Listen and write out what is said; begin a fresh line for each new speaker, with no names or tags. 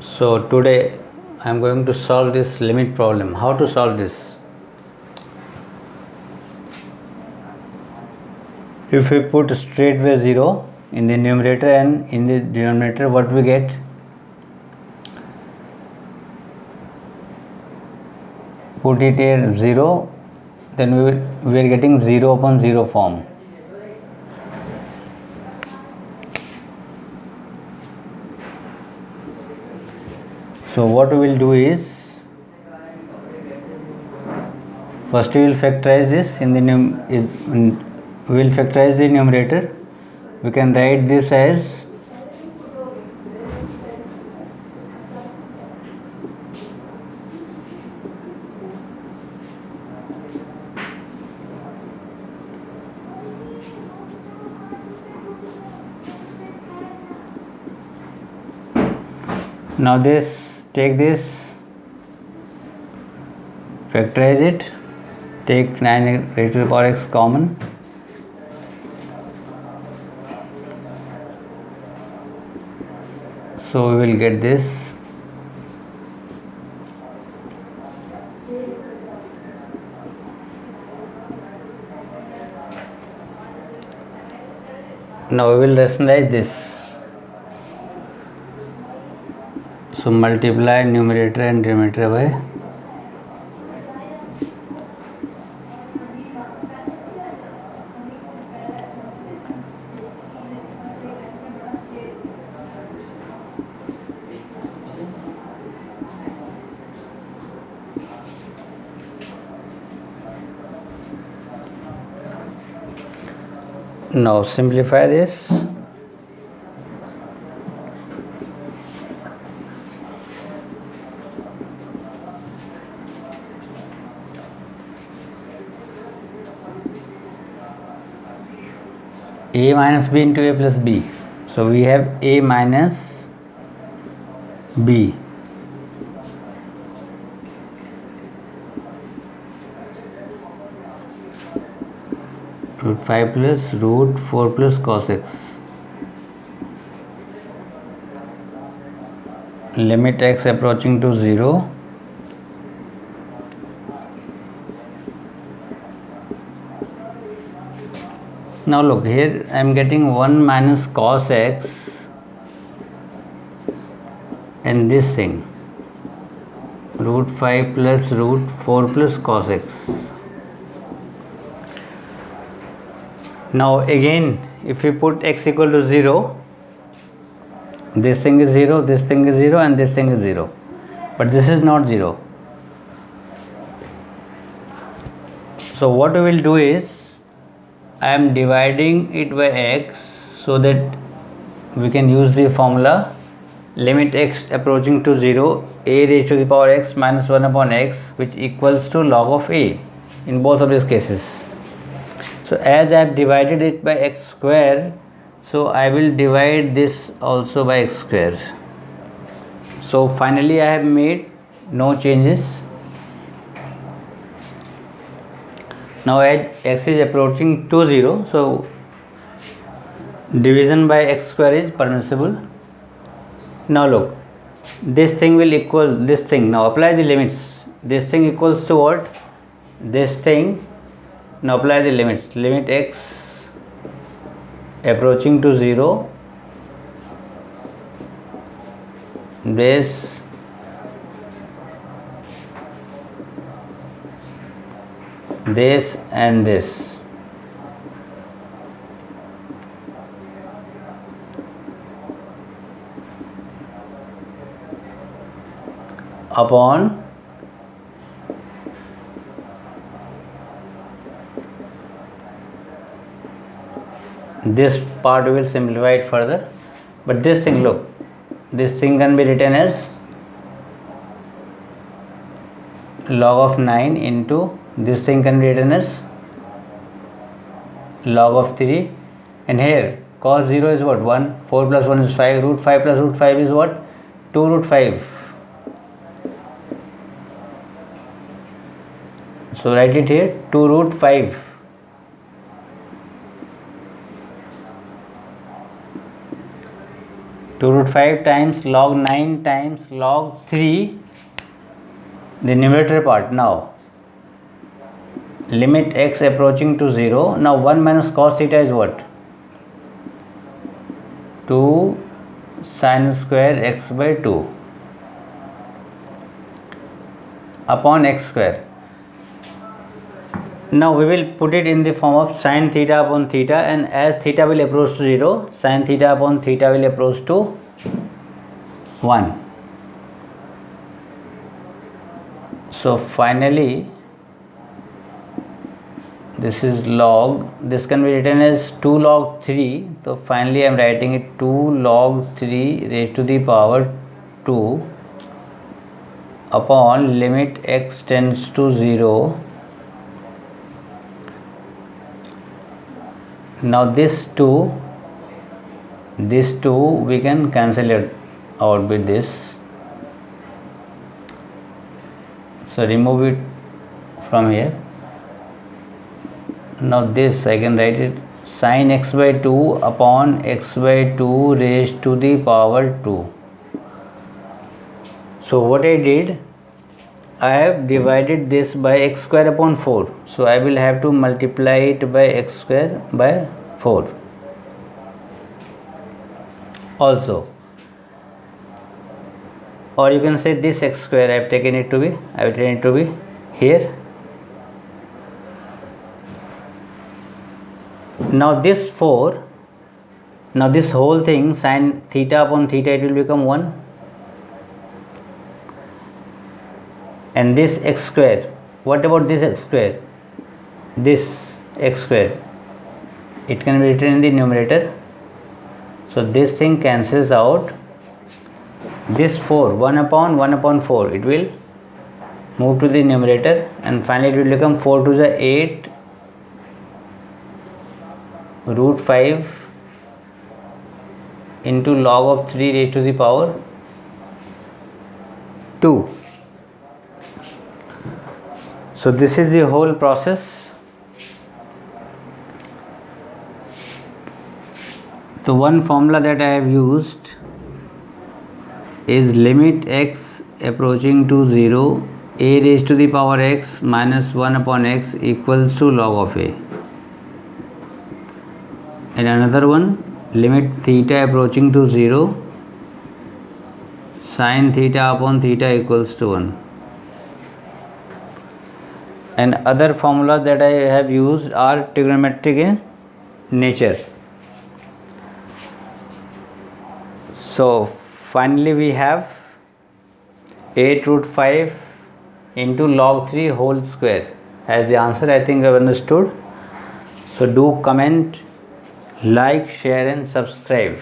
So today I am going to solve this limit problem. How to solve this? If we put straightway 0 in the numerator and in the denominator, what we get? Put it here 0, then we are getting 0 upon 0 form. So what we will do is, first we will factorize this in the we will factorize the numerator. We can write this as now this, take this, factorize it, take 9 raised to the power x common, so we will get this. Now we will rationalize this. So multiply numerator and denominator by now simplify this. A minus b into a plus b. So we have a minus b. Root 5 plus root 4 plus cos x. Limit x approaching to 0. Now look here, I am getting 1 minus cos x and this thing, root 5 plus root 4 plus cos x. Now again, if we put x equal to 0, this thing is 0, this thing is 0 and this thing is 0. But this is not 0. So what we will do is, I am dividing it by x so that we can use the formula limit x approaching to 0, a raised to the power x minus 1 upon x, which equals to log of a in both of these cases. So as I have divided it by x square, so I will divide this also by x square. So finally I have made no changes. Now as x is approaching to 0, so division by x square is permissible. Now look, this thing will equal this thing. Now apply the limits. This thing equals to what? This thing. Now apply the limits. Limit x approaching to 0, this and this. Upon this part we will simplify it further, but this thing, look, this thing can be written as log of 9 into this thing can be written as log of 3, and here cos 0 is what? 1, 4 plus 1 is 5, root 5 plus root 5 is what? 2 root 5. So write it here, 2 root 5. 2 root 5 times log 9 times log 3, the numerator part. Now limit x approaching to 0. Now 1 minus cos theta is what? 2 sin square x by 2 upon x square. Now we will put it in the form of sin theta upon theta, and as theta will approach to 0, sin theta upon theta will approach to 1. So finally this is log, this can be written as 2 log 3. So finally I am writing it 2 log 3 raised to the power 2 upon limit x tends to 0. Now this 2 we can cancel it out with this. So remove it from here. Now this I can write it sin x by 2 upon x by 2 raised to the power 2. So what I did, I have divided this by x square upon 4. So I will have to multiply it by x square by 4 also. Or you can say this x square I have taken it to be here. Now this 4, now this whole thing sin theta upon theta, it will become 1. And this x square, what about this x square? This x square, it can be written in the numerator. So this thing cancels out. This 4, 1 upon 4, it will move to the numerator, and finally it will become 4 to the 8 root 5 into log of 3 raised to the power 2. So this is the whole process. So one formula that I have used is limit x approaching to 0, a raised to the power x minus 1 upon x equals to log of a. And another one, limit theta approaching to 0, sin theta upon theta equals to 1. And other formulas that I have used are trigonometric in nature. So finally we have 8 root 5 into log 3 whole square as the answer. I think I have understood. So do comment, like, share and subscribe.